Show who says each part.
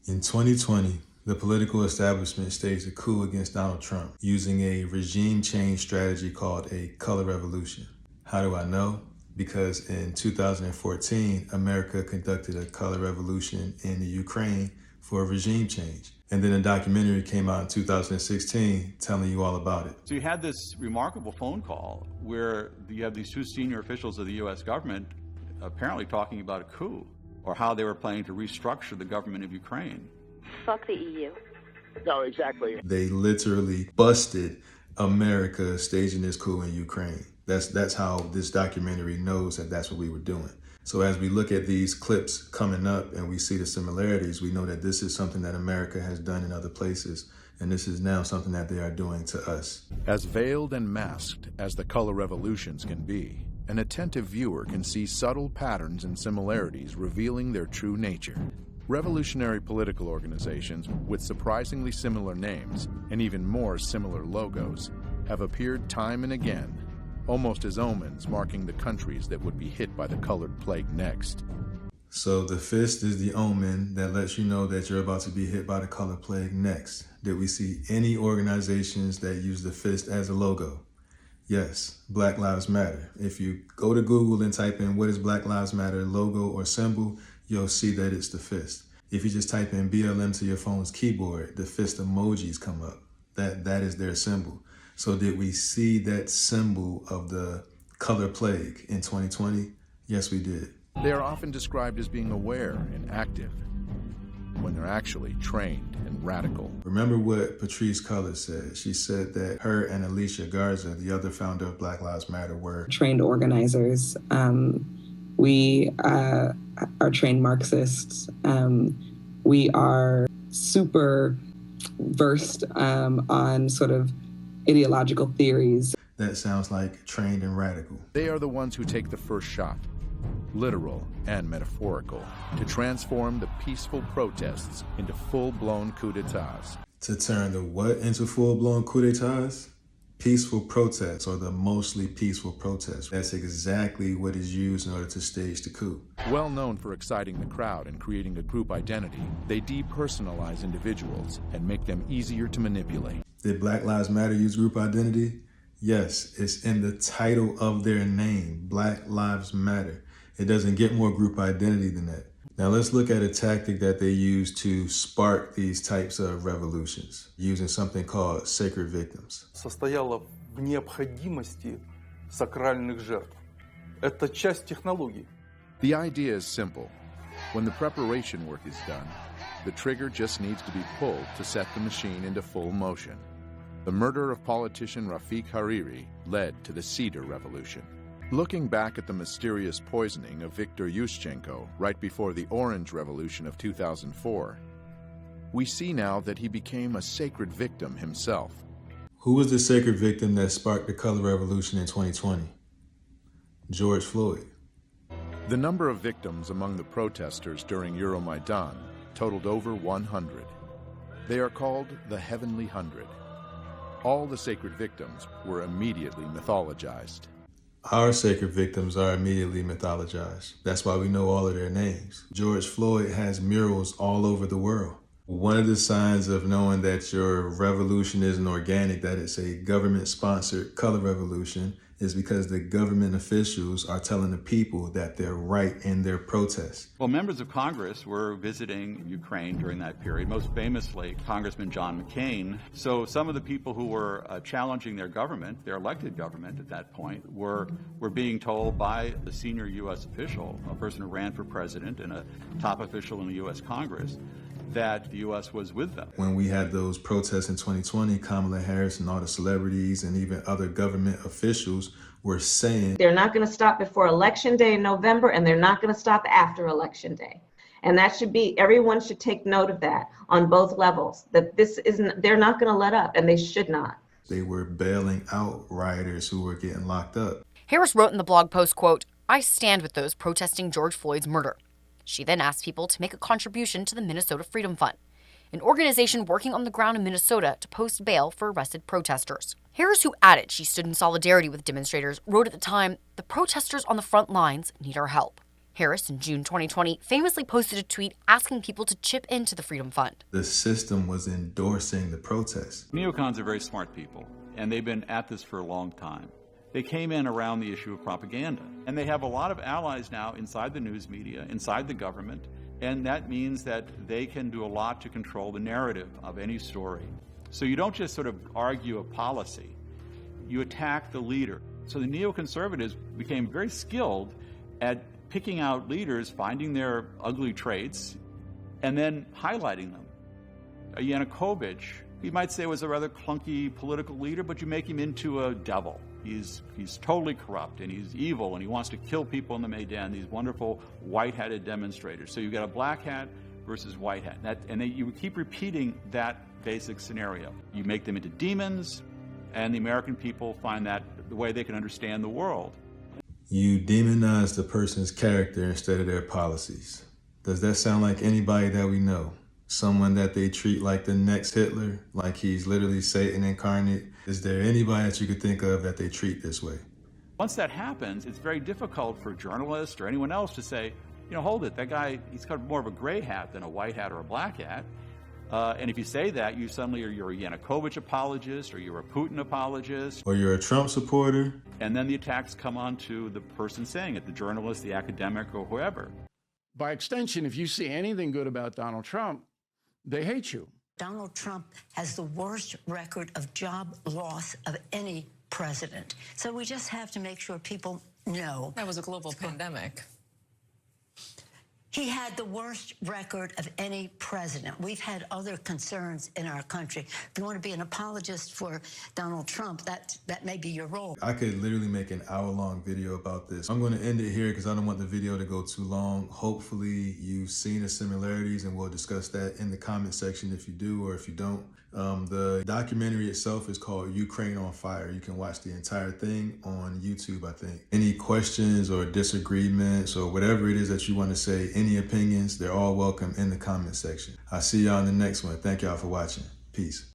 Speaker 1: In 2020, the political establishment staged a coup against Donald Trump using a regime change strategy called a color revolution. How do I know? Because in 2014, America conducted a color revolution in the Ukraine for a regime change. And then a documentary came out in 2016 telling you all about it.
Speaker 2: So you had this remarkable phone call where you have these two senior officials of the U.S. government apparently talking about a coup, or how they were planning to restructure the government of Ukraine.
Speaker 3: Fuck the EU.
Speaker 4: No, exactly.
Speaker 1: They literally busted America staging this coup in Ukraine. That's how this documentary knows that that's what we were doing. So as we look at these clips coming up and we see the similarities, we know that this is something that America has done in other places, and this is now something that they are doing to us.
Speaker 5: As veiled and masked as the color revolutions can be, an attentive viewer can see subtle patterns and similarities revealing their true nature. Revolutionary political organizations with surprisingly similar names and even more similar logos have appeared time and again, almost as omens marking the countries that would be hit by the colored plague next.
Speaker 1: So the fist is the omen that lets you know that you're about to be hit by the color plague next. Did we see any organizations that use the fist as a logo? Yes, Black Lives Matter. If you go to Google and type in what is Black Lives Matter logo or symbol, you'll see that it's the fist. If you just type in BLM to your phone's keyboard, the fist emojis come up. That is their symbol. So did we see that symbol of the color plague in 2020? Yes, we did.
Speaker 5: They are often described as being aware and active, when they're actually trained and radical.
Speaker 1: Remember what Patrisse Cullors said. She said that her and Alicia Garza, the other founder of Black Lives Matter, were
Speaker 6: trained organizers. We are trained Marxists. We are super versed on sort of ideological theories.
Speaker 1: That sounds like trained and radical.
Speaker 5: They are the ones who take the first shot, literal and metaphorical, to transform the peaceful protests into full-blown coup d'etats.
Speaker 1: To turn the what into full-blown coup d'etats? Peaceful protests, or the mostly peaceful protests. That's exactly what is used in order to stage the coup.
Speaker 5: Well known for exciting the crowd and creating a group identity, they depersonalize individuals and make them easier to manipulate.
Speaker 1: Did Black Lives Matter use group identity? Yes, it's in the title of their name, Black Lives Matter. It doesn't get more group identity than that. Now let's look at a tactic that they use to spark these types of revolutions, using something called sacred victims.
Speaker 7: Состояла в необходимости сакральных жертв. Это часть технологии.
Speaker 5: The idea is simple. When the preparation work is done, the trigger just needs to be pulled to set the machine into full motion. The murder of politician Rafiq Hariri led to the Cedar Revolution. Looking back at the mysterious poisoning of Viktor Yushchenko right before the Orange Revolution of 2004, we see now that he became a sacred victim himself.
Speaker 1: Who was the sacred victim that sparked the color revolution in 2020? George Floyd.
Speaker 5: The number of victims among the protesters during Euromaidan totaled over 100. They are called the Heavenly Hundred. All the sacred victims were immediately mythologized.
Speaker 1: Our sacred victims are immediately mythologized. That's why we know all of their names. George Floyd has murals all over the world. One of the signs of knowing that your revolution isn't organic, that it's a government-sponsored color revolution, is because the government officials are telling the people that they're right in their protests.
Speaker 2: Well, members of Congress were visiting Ukraine during that period, most famously Congressman John McCain. So some of the people who were challenging their government, their elected government at that point, were being told by the senior U.S. official, a person who ran for president and a top official in the U.S. Congress, that the U.S. was with them.
Speaker 1: When we had those protests in 2020, Kamala Harris and all the celebrities and even other government officials were saying
Speaker 3: They're not going to stop before Election Day in November, and they're not going to stop after Election Day. And that should be, everyone should take note of that on both levels, that this isn't, they're not going to let up, and they should not.
Speaker 1: They were bailing out rioters who were getting locked up.
Speaker 8: Harris wrote in the blog post, quote, "I stand with those protesting George Floyd's murder." She then asked people to make a contribution to the Minnesota Freedom Fund, an organization working on the ground in Minnesota to post bail for arrested protesters. Harris, who added she stood in solidarity with demonstrators, wrote at the time, "The protesters on the front lines need our help." Harris, in June 2020, famously posted a tweet asking people to chip into the Freedom Fund.
Speaker 1: The system was endorsing the protests.
Speaker 2: Neocons are very smart people, and they've been at this for a long time. They came in around the issue of propaganda, and they have a lot of allies now inside the news media, inside the government, and that means that they can do a lot to control the narrative of any story. So you don't just sort of argue a policy, you attack the leader. So the neoconservatives became very skilled at picking out leaders, finding their ugly traits, and then highlighting them. Yanukovych, you might say, was a rather clunky political leader, but you make him into a devil. He's totally corrupt, and he's evil, and he wants to kill people in the Maidan, these wonderful white-hatted demonstrators. So you've got a black hat versus white hat. You keep repeating that basic scenario. You make them into demons, and the American people find that the way they can understand the world.
Speaker 1: You demonize the person's character instead of their policies. Does that sound like anybody that we know? Someone that they treat like the next Hitler, like he's literally Satan incarnate? Is there anybody that you could think of that they treat this way?
Speaker 2: Once that happens, it's very difficult for journalists or anyone else to say, hold it, that guy, he's got more of a gray hat than a white hat or a black hat. And if you say that, you're a Yanukovych apologist, or you're a Putin apologist.
Speaker 1: Or you're a Trump supporter.
Speaker 2: And then the attacks come on to the person saying it, the journalist, the academic, or whoever.
Speaker 9: By extension, if you see anything good about Donald Trump, they hate you.
Speaker 10: Donald Trump has the worst record of job loss of any president. So we just have to make sure people know.
Speaker 11: That was a global pandemic.
Speaker 10: He had the worst record of any president. We've had other concerns in our country. If you want to be an apologist for Donald Trump, that may be your role.
Speaker 1: I could literally make an hour-long video about this. I'm going to end it here because I don't want the video to go too long. Hopefully you've seen the similarities, and we'll discuss that in the comment section if you do or if you don't. The documentary itself is called Ukraine on Fire. You can watch the entire thing on YouTube, I think. Any questions or disagreements or whatever it is that you want to say, any opinions, they're all welcome in the comment section. I'll see y'all in the next one. Thank y'all for watching. Peace.